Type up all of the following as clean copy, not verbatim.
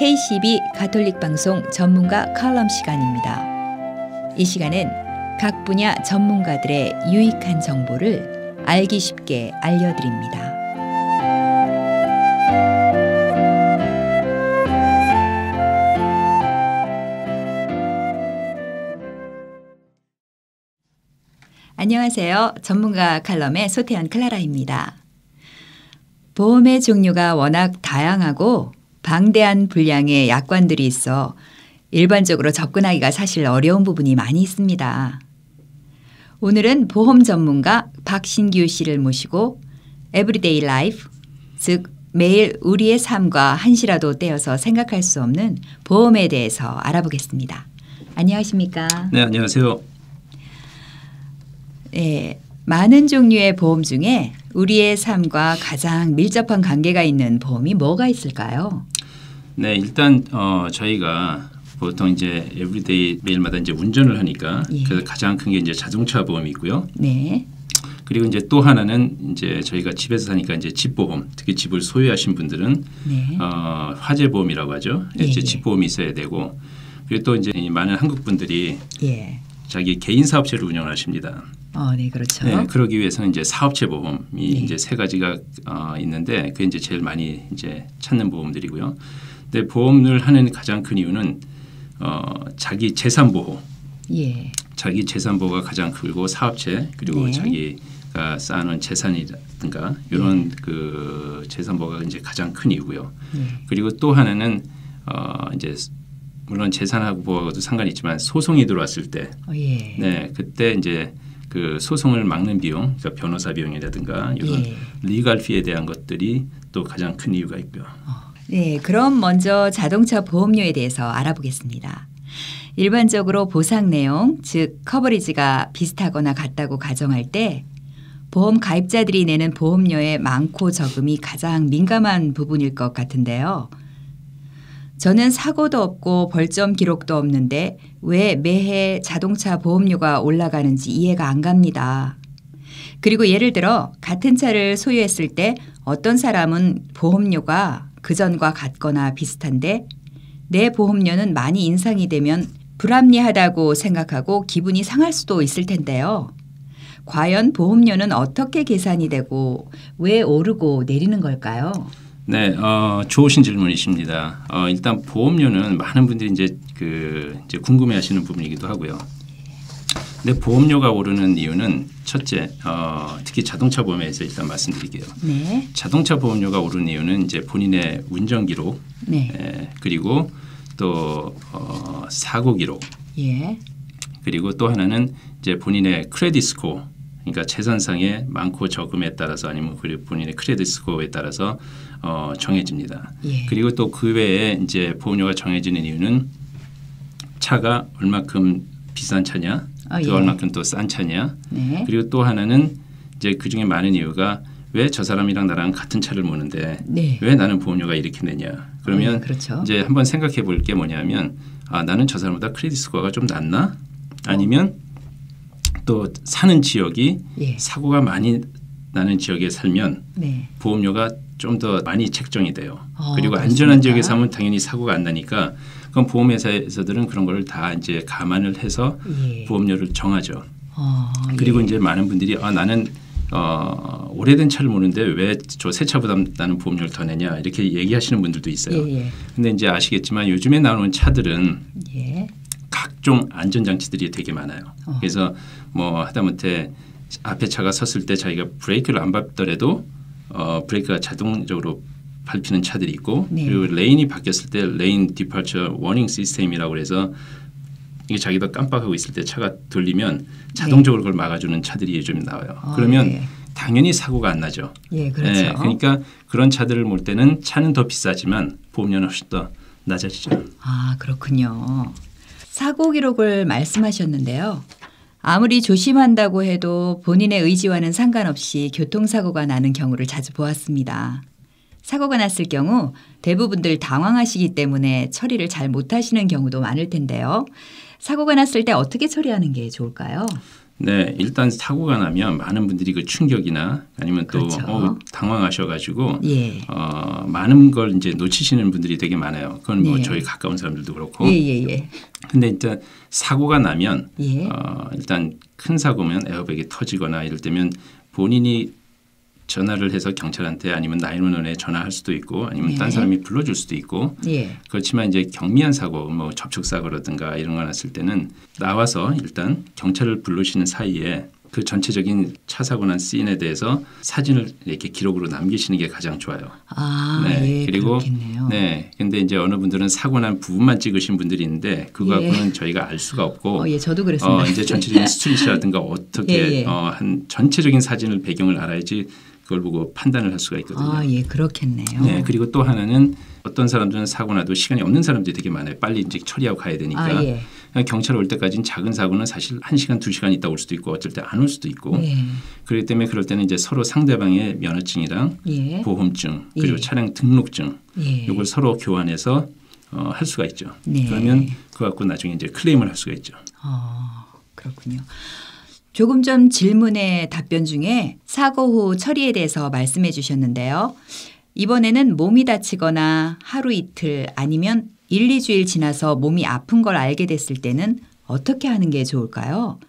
KCB 가톨릭 방송 전문가 칼럼 시간입니다. 이 시간은 각 분야 전문가들의 유익한 정보를 알기 쉽게 알려드립니다. 안녕하세요. 전문가 칼럼의 소태연 클라라입니다. 보험의 종류가 워낙 다양하고 방대한 분량의 약관들이 있어 일반적으로 접근하기가 사실 어려운 부분이 많이 있습니다. 오늘은 보험 전문가 박신규 씨를 모시고 에브리데이 라이프, 즉 매일 우리의 삶과 한시라도 떼어서 생각할 수 없는 보험에 대해서 알아보겠습니다. 안녕하십니까? 네, 안녕하세요. 네, 많은 종류의 보험 중에 우리의 삶과 가장 밀접한 관계가 있는 보험이 뭐가 있을까요? 네, 일단 저희가 보통 이제 에브리데이 매일마다 이제 운전을 하니까 그래서 가장 큰 게 이제 자동차 보험이 있고요. 네. 그리고 이제 또 하나는 이제 저희가 집에서 사니까 이제 집보험, 특히 집을 소유하신 분들은 화재 보험이라고 하죠. 이제 집보험이 있어야 되고, 그리고 또 이제 많은 한국 분들이 자기 개인 사업체를 운영하십니다. 네, 그렇죠. 네, 그러기 위해서는 이제 사업체 보험이 이제 세 가지가 있는데 그게 이제 제일 많이 이제 찾는 보험들이고요. 근데 보험을 하는 가장 큰 이유는 자기 재산 보호, 자기 재산 보호가 가장 크고 사업체 그리고 자기가 쌓아놓은 재산이라든가 이런 그 재산 보호가 이제 가장 큰 이유고요. 그리고 또 하나는 이제 물론 재산하고 보호하고도 상관이 있지만 소송이 들어왔을 때, 네, 그때 이제 그 소송을 막는 비용, 그러니까 변호사 비용이라든가 이런 리갈 피에 대한 것들이 또 가장 큰 이유가 있고요. 네, 그럼 먼저 자동차 보험료에 대해서 알아보겠습니다. 일반적으로 보상 내용, 즉 커버리지가 비슷하거나 같다고 가정할 때 보험 가입자들이 내는 보험료의 많고 적음이 가장 민감한 부분일 것 같은데요. 저는 사고도 없고 벌점 기록도 없는데 왜 매해 자동차 보험료가 올라가는지 이해가 안 갑니다. 그리고 예를 들어 같은 차를 소유했을 때 어떤 사람은 보험료가 그전과 같거나 비슷한데 내 보험료는 많이 인상이 되면 불합리하다고 생각하고 기분이 상할 수도 있을 텐데요. 과연 보험료는 어떻게 계산이 되고 왜 오르고 내리는 걸까요? 네, 좋으신 질문이십니다. 일단 보험료는 많은 분들이 이제 이제 궁금해하시는 부분이기도 하고요. 근데 보험료가 오르는 이유는 첫째, 특히 자동차 보험에서 일단 말씀드릴게요. 네. 자동차 보험료가 오르는 이유는 이제 본인의 운전 기록, 그리고 또 사고 기록, 그리고 또 하나는 이제 본인의 크레딧 스코어. 그러니까 재산상의 많고 적음에 따라서 아니면 본인의 크레딧 스코어에 따라서 정해집니다. 그리고 또 그 외에 이제 보험료가 정해지는 이유는 차가 얼마큼 비싼 차냐, 또 얼마큼 또 싼 차냐, 그리고 또 하나는 이제 그 중에 많은 이유가 왜 저 사람이랑 나랑 같은 차를 모는데 왜 나는 보험료가 이렇게 내냐. 그러면 이제 한번 생각해 볼 게 뭐냐면 나는 저 사람보다 크레딧 스코어가 좀 낮나? 아니면 또 사는 지역이 사고가 많이 나는 지역에 살면 보험료가 좀 더 많이 책정이 돼요. 그리고 그렇습니까? 안전한 지역에 사면 당연히 사고가 안 나니까 그럼 보험회사에서들은 그런 걸 다 이제 감안을 해서 보험료를 정하죠. 그리고 이제 많은 분들이 나는 오래된 차를 모는데 왜 저 새 차보다 나는 보험료를 더 내냐 이렇게 얘기하시는 분들도 있어요. 근데 이제 아시겠지만 요즘에 나오는 차들은 각종 안전장치들이 되게 많아요. 그래서 뭐 하다못해 앞에 차가 섰을 때 자기가 브레이크를 안 밟더라도 브레이크가 자동적으로 밟히는 차들이 있고 그리고 레인이 바뀌었을 때 레인 디파처 워닝 시스템이라고 해서 이게 자기가 깜빡하고 있을 때 차가 돌리면 자동적으로 그걸 막아주는 차들이 요즘 나와요. 그러면 당연히 사고가 안 나죠. 그렇죠. 그러니까 그런 차들을 몰 때는 차는 더 비싸지만 보험료는 훨씬 더 낮아지죠. 그렇군요. 사고 기록을 말씀하셨는데요. 아무리 조심한다고 해도 본인의 의지와는 상관없이 교통사고가 나는 경우를 자주 보았습니다. 사고가 났을 경우 대부분들 당황하시기 때문에 처리를 잘 못하시는 경우도 많을 텐데요. 사고가 났을 때 어떻게 처리하는 게 좋을까요? 네, 일단 사고가 나면 많은 분들이 그 충격이나 아니면 또 그렇죠. 당황하셔가지고 예. 많은 걸 이제 놓치시는 분들이 되게 많아요. 그건 뭐 저희 가까운 사람들도 그렇고. 예. 근데 일단 사고가 나면 일단 큰 사고면 에어백이 터지거나 이럴 때면 본인이 전화를 해서 경찰한테 아니면 911에 전화할 수도 있고 아니면 딴 사람이 불러줄 수도 있고 그렇지만 이제 경미한 사고 뭐 접촉사고라든가 이런 거 났을 때는 나와서 일단 경찰을 부르시는 사이에 그 전체적인 차 사고 난 씬에 대해서 사진을 이렇게 기록으로 남기시는 게 가장 좋아요. 네. 그리고 그렇겠네요. 네. 근데 이제 어느 분들은 사고 난 부분만 찍으신 분들이 있는데 그거하고는 저희가 알 수가 없고 저도 그렇습니다. 이제 전체적인 스트릿이라든가 어떻게 한 전체적인 사진을 배경을 알아야지 그걸 보고 판단을 할 수가 있거든요. 그렇겠네요. 네, 그리고 또 하나는 어떤 사람들은 사고 나도 시간이 없는 사람들이 되게 많아요. 빨리 이제 처리하고 가야 되니까. 경찰 올 때까지는 작은 사고는 사실 1시간, 2시간 있다 올 수도 있고 어쩔 때 안 올 수도 있고. 그렇기 때문에 그럴 때는 이제 서로 상대방의 면허증이랑 보험증 그리고 차량 등록증 이걸 서로 교환해서 할 수가 있죠. 그러면 그거 갖고 나중에 이제 클레임을 할 수가 있죠. 그렇군요. 조금 전 질문의 답변 중에 사고 후 처리에 대해서 말씀해 주셨는데요. 이번에는 몸이 다치거나 하루 이틀 아니면 1, 2주일 지나서 몸이 아픈 걸 알게 됐을 때는 어떻게 하는 게 좋을까요?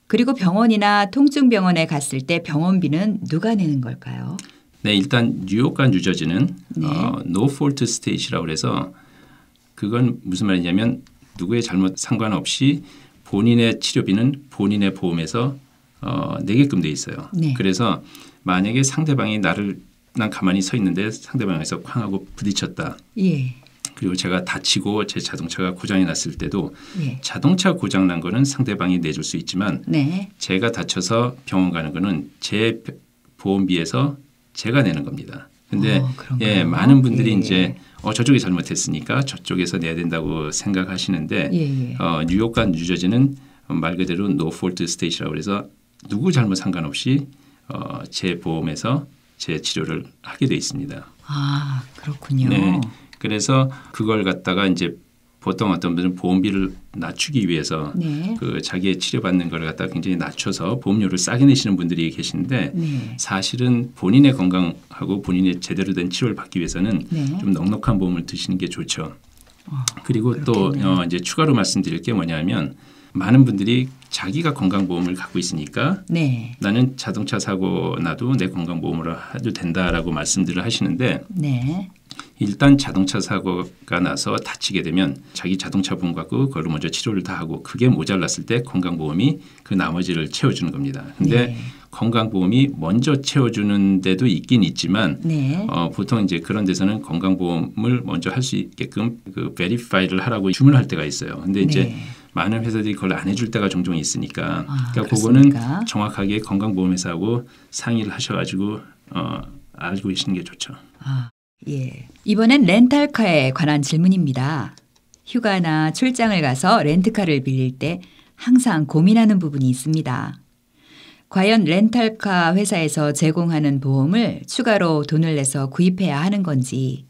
그리고 병원이나 통증병원에 갔을 때 병원비는 누가 내는 걸까요? 네, 일단 뉴욕과 뉴저지는 no fault state라고 해서 그건 무슨 말이냐면 누구의 잘못 상관없이 본인의 치료비는 본인의 보험에서 내게끔 돼 있어요. 그래서 만약에 상대방이 난 가만히 서 있는데 상대방에서 쾅 하고 부딪혔다. 그리고 제가 다치고 제 자동차가 고장이 났을 때도 자동차 고장 난 거는 상대방이 내줄 수 있지만 제가 다쳐서 병원 가는 거는 제 보험비에서 제가 내는 겁니다. 근데 많은 분들이 이제 저쪽이 잘못했으니까 저쪽에서 내야 된다고 생각하시는데 뉴욕과 뉴저지는 말 그대로 no fault state라고 해서 누구 잘못 상관없이 제 보험에서 제 치료를 하게 돼 있습니다. 그렇군요. 네, 그래서 그걸 갖다가 이제 보통 어떤 분들은 보험비를 낮추기 위해서 그 자기의 치료받는 걸 갖다 굉장히 낮춰서 보험료를 싸게 내시는 분들이 계신데 사실은 본인의 건강하고 본인의 제대로 된 치료를 받기 위해서는 좀 넉넉한 보험을 드시는 게 좋죠. 그리고 그렇겠네요. 또 이제 추가로 말씀드릴 게 뭐냐면 많은 분들이 자기가 건강보험을 갖고 있으니까 나는 자동차 사고 나도 내 건강보험으로 해도 된다라고 말씀들을 하시는데 일단 자동차 사고가 나서 다치게 되면 자기 자동차 보험 갖고 그걸로 먼저 치료를 다 하고 그게 모자랐을 때 건강보험이 그 나머지를 채워주는 겁니다. 근데 건강보험이 먼저 채워주는 데도 있긴 있지만 보통 이제 그런 데서는 건강보험을 먼저 할 수 있게끔 그 베리파이를 하라고 주문할 때가 있어요. 근데 이제 많은 회사들이 그걸 안 해줄 때가 종종 있으니까 그러니까 그거는 정확하게 건강보험회사하고 상의를 하셔가지고 알고 계시는 게 좋죠. 이번엔 렌탈카에 관한 질문입니다. 휴가나 출장을 가서 렌트카를 빌릴 때 항상 고민하는 부분이 있습니다. 과연 렌탈카 회사에서 제공하는 보험을 추가로 돈을 내서 구입해야 하는 건지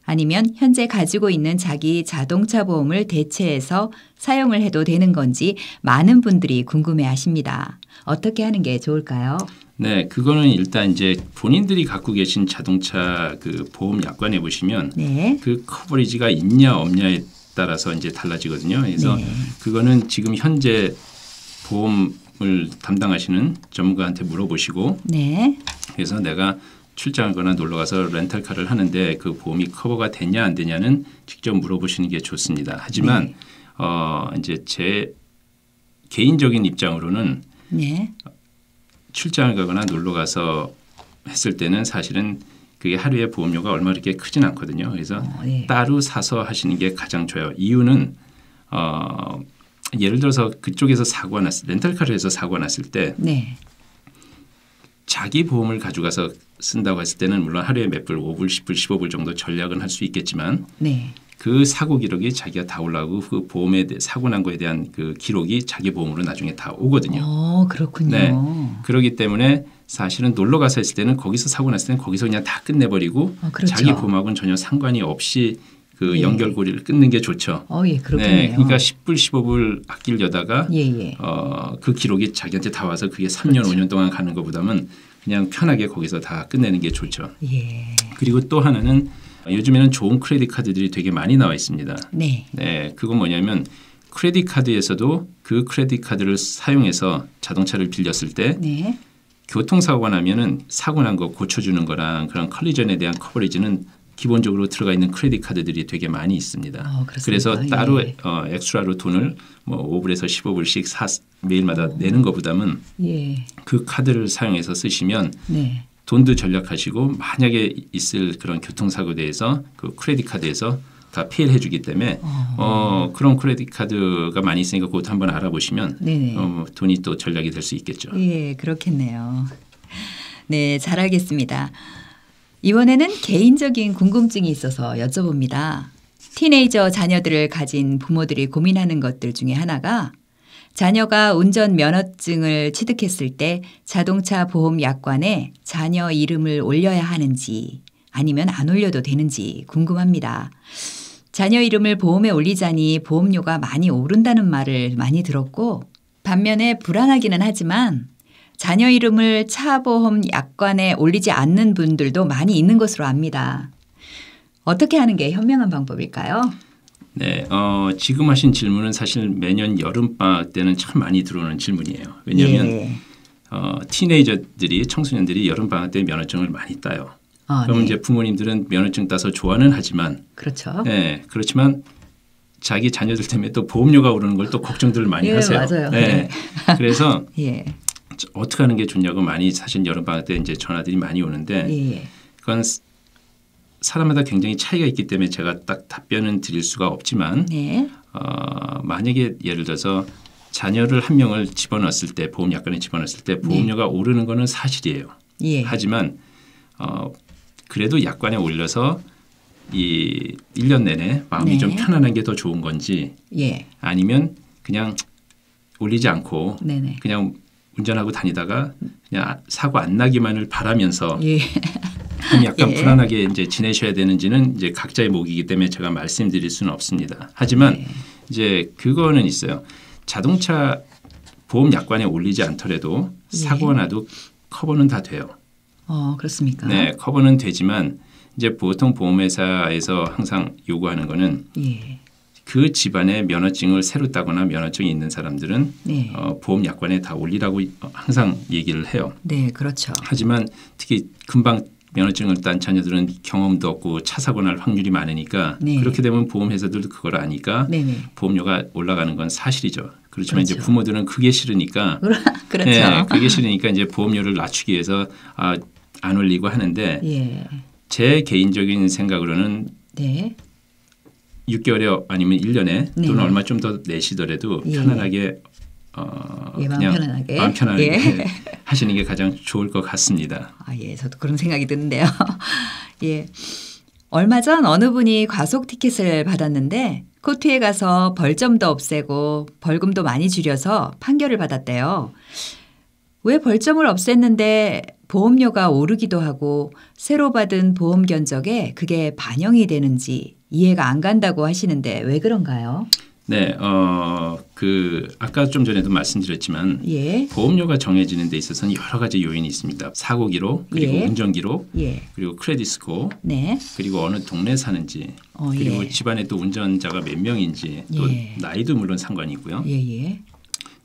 아니면 현재 가지고 있는 자기 자동차 보험을 대체해서 사용을 해도 되는 건지 많은 분들이 궁금해하십니다. 어떻게 하는 게 좋을까요? 네, 그거는 일단 이제 본인들이 갖고 계신 자동차 그 보험 약관에 보시면 그 커버리지가 있냐 없냐에 따라서 이제 달라지거든요. 그래서 그거는 지금 현재 보험을 담당하시는 전문가한테 물어보시고 그래서 내가 출장하거나 놀러 가서 렌탈카를 하는데 그 보험이 커버가 되냐 안 되냐는 직접 물어보시는 게 좋습니다. 하지만 이제 제 개인적인 입장으로는 출장을 가거나 놀러 가서 했을 때는 사실은 그게 하루에 보험료가 얼마 그렇게 크진 않거든요. 그래서 따로 사서 하시는 게 가장 좋아요. 이유는 예를 들어서 그쪽에서 사고가 났을 렌탈카를 해서 사고가 났을 때 자기 보험을 가져가서 쓴다고 했을 때는 물론 하루에 몇 불, 5불, 10불, 15불 정도 전략은 할 수 있겠지만 그 사고 기록이 자기가 다 올라가고 그 보험에 사고 난 거에 대한 그 기록이 자기 보험으로 나중에 다 오거든요. 그렇군요. 그렇기 때문에 사실은 놀러 가서 했을 때는 거기서 사고 났을 때는 거기서 그냥 다 끝내버리고 자기 보험하고는 전혀 상관이 없이 그 예. 연결고리를 끊는 게 좋죠. 예, 그렇겠네요. 네, 그러니까 10불, 15불 아끼려다가 예. 그 기록이 자기한테 다 와서 그게 3년, 그렇죠. 5년 동안 가는 것보다는 그냥 편하게 거기서 다 끝내는 게 좋죠. 예. 그리고 또 하나는 요즘에는 좋은 크레딧 카드들이 되게 많이 나와 있습니다. 네. 네, 그건 뭐냐면 크레딧 카드에서도 그 크레딧 카드를 사용해서 자동차를 빌렸을 때 네. 교통사고가 나면은 사고 난 거 고쳐주는 거랑 그런 컬리전에 대한 커버리지는 기본적으로 들어가 있는 크레딧 카드들이 되게 많이 있습니다. 그래서 따로 예. 엑스트라로 돈을 뭐 5불에서 15불씩 매일마다 내는 것보다는 예. 그 카드를 사용해서 쓰시면 네. 돈도 절약하시고 만약에 있을 그런 교통사고에 대해서 그 크레딧 카드에서 다 피해를 해주기 때문에 그런 크레딧 카드가 많이 있으니까 그것도 한번 알아보시면 돈이 또 절약이 될 수 있겠죠. 예, 그렇겠네요. 네, 잘 알겠습니다. 이번에는 개인적인 궁금증이 있어서 여쭤봅니다. 티네이저 자녀들을 가진 부모들이 고민하는 것들 중에 하나가 자녀가 운전 면허증을 취득했을 때 자동차 보험 약관에 자녀 이름을 올려야 하는지 아니면 안 올려도 되는지 궁금합니다. 자녀 이름을 보험에 올리자니 보험료가 많이 오른다는 말을 많이 들었고 반면에 불안하기는 하지만 자녀 이름을 차 보험 약관에 올리지 않는 분들도 많이 있는 것으로 압니다. 어떻게 하는 게 현명한 방법일까요? 네, 지금 하신 질문은 사실 매년 여름방학 때는 참 많이 들어오는 질문이에요. 왜냐하면 예. 티네이저들이 청소년들이 여름방학 때 면허증을 많이 따요. 그럼 네. 이제 부모님들은 면허증 따서 좋아는 하지만 그렇죠. 네, 그렇지만 자기 자녀들 때문에 또 보험료가 오르는 걸 또 걱정들을 많이 하세요. 맞아요. 네. 그래서 예. 어떻게 하는 게 좋냐고 많이 사실 여름방학 때 이제 전화들이 많이 오는데 그건 사람마다 굉장히 차이가 있기 때문에 제가 딱 답변은 드릴 수가 없지만 만약에 예를 들어서 자녀를 한 명을 집어넣었을 때 보험 약관에 집어넣었을 때 보험료가 오르는 거는 사실이에요. 하지만 그래도 약관에 올려서 이 1년 내내 마음이 좀 편안한 게 더 좋은 건지 아니면 그냥 올리지 않고 그냥 운전하고 다니다가 그냥 사고 안 나기만을 바라면서 약간 불안하게 이제 지내셔야 되는지는 이제 각자의 몫이기 때문에 제가 말씀드릴 수는 없습니다. 하지만 이제 그거는 있어요. 자동차 보험 약관에 올리지 않더라도 사고가 나도 커버는 다 돼요. 그렇습니까? 네, 커버는 되지만 이제 보통 보험회사에서 항상 요구하는 거는 그 집안의 면허증을 새로 따거나 면허증이 있는 사람들은 보험 약관에 다 올리라고 항상 얘기를 해요. 네, 그렇죠. 하지만 특히 금방 면허증을 딴 자녀들은 경험도 없고 차 사고 날 확률이 많으니까 그렇게 되면 보험회사들도 그걸 아니까 보험료가 올라가는 건 사실이죠. 그렇지만 이제 부모들은 그게 싫으니까 그렇죠. 네, 그게 싫으니까 이제 보험료를 낮추기 위해서 안 올리고 하는데 제 개인적인 생각으로는 6개월에 아니면 1년에 또는 얼마 좀 더 내시더라도 편안하게 마음 편하게 하시는 게 가장 좋을 것 같습니다. 저도 그런 생각이 드는데요. 얼마 전 어느 분이 과속 티켓을 받았는데 코트에 가서 벌점도 없애고 벌금도 많이 줄여서 판결을 받았대요. 왜 벌점을 없앴는데 보험료가 오르기도 하고 새로 받은 보험 견적에 그게 반영이 되는지 이해가 안 간다고 하시는데 왜 그런가요? 네, 아까 좀 전에도 말씀드렸지만 보험료가 정해지는 데 있어서는 여러 가지 요인이 있습니다. 사고 기록, 그리고 운전 기록, 그리고 크레딧 스코어, 그리고 어느 동네 사는지, 그리고 집안에 또 운전자가 몇 명인지, 또 나이도 물론 상관이 있고요.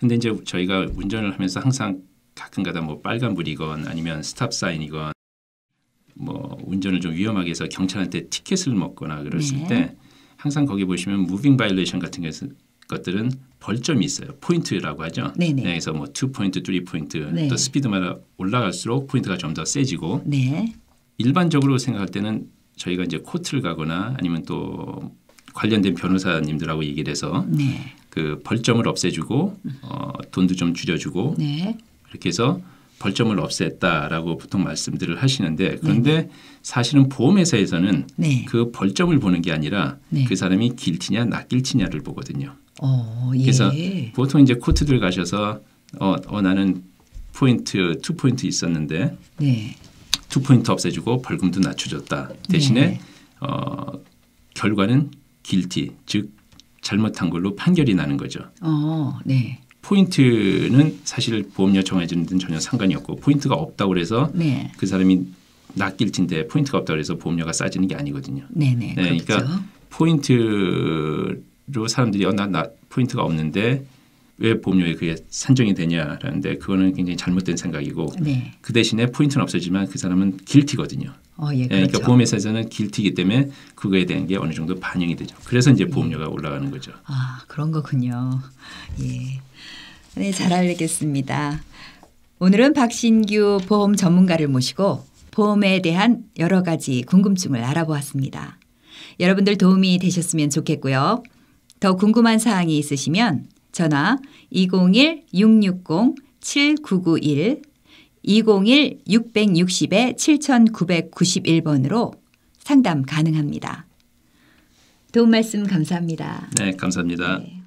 근데 이제 저희가 운전을 하면서 항상 가끔가다 뭐 빨간불이건 아니면 스탑 사인이건 뭐 운전을 좀 위험하게 해서 경찰한테 티켓을 먹거나 그랬을 때 항상 거기 보시면 무빙 바이올레이션 같은 것들은 벌점이 있어요. 포인트라고 하죠. 그래서 뭐 2포인트, 3포인트 또 스피드마다 올라갈수록 포인트가 좀 더 세지고 일반적으로 생각할 때는 저희가 이제 코트를 가거나 아니면 또 관련된 변호사님들하고 얘기를 해서 그 벌점을 없애주고 돈도 좀 줄여주고 이렇게 해서 벌점을 없앴다라고 보통 말씀들을 하시는데 그런데 사실은 보험회사에서는 그 벌점을 보는 게 아니라 그 사람이 길티냐 낫길티냐를 보거든요. 그래서 보통 이제 코트들 가셔서 나는 포인트 2포인트 있었는데 2포인트 없애주고 벌금도 낮춰줬다. 대신에 결과는 guilty, 즉 잘못한 걸로 판결이 나는 거죠. 네. 포인트는 사실 보험료 정해지는 데는 전혀 상관이 없고 포인트가 없다고 해서 네. 그 사람이 not guilty인데 포인트가 없다고 해서 보험료가 싸지는 게 아니거든요. 네네. 네, 그러니까 포인트로 사람들이 나 포인트가 없는데 왜 보험료에 그게 산정이 되냐라는데 그거는 굉장히 잘못된 생각이고 네. 그 대신에 포인트는 없어지만 그 사람은 guilty거든요. 예, 그렇죠. 그러니까 보험회사에서는 guilty이기 때문에 그거에 대한 게 어느 정도 반영이 되죠. 그래서 이제 보험료가 올라가는 거죠. 그런 거군요. 예. 네, 잘 알겠습니다. 오늘은 박신규 보험 전문가를 모시고 보험에 대한 여러 가지 궁금증을 알아보았습니다. 여러분들 도움이 되셨으면 좋겠고요. 더 궁금한 사항이 있으시면 전화 201-660-7991 201-660-7991번으로 상담 가능합니다. 도움 말씀 감사합니다. 네, 감사합니다. 네.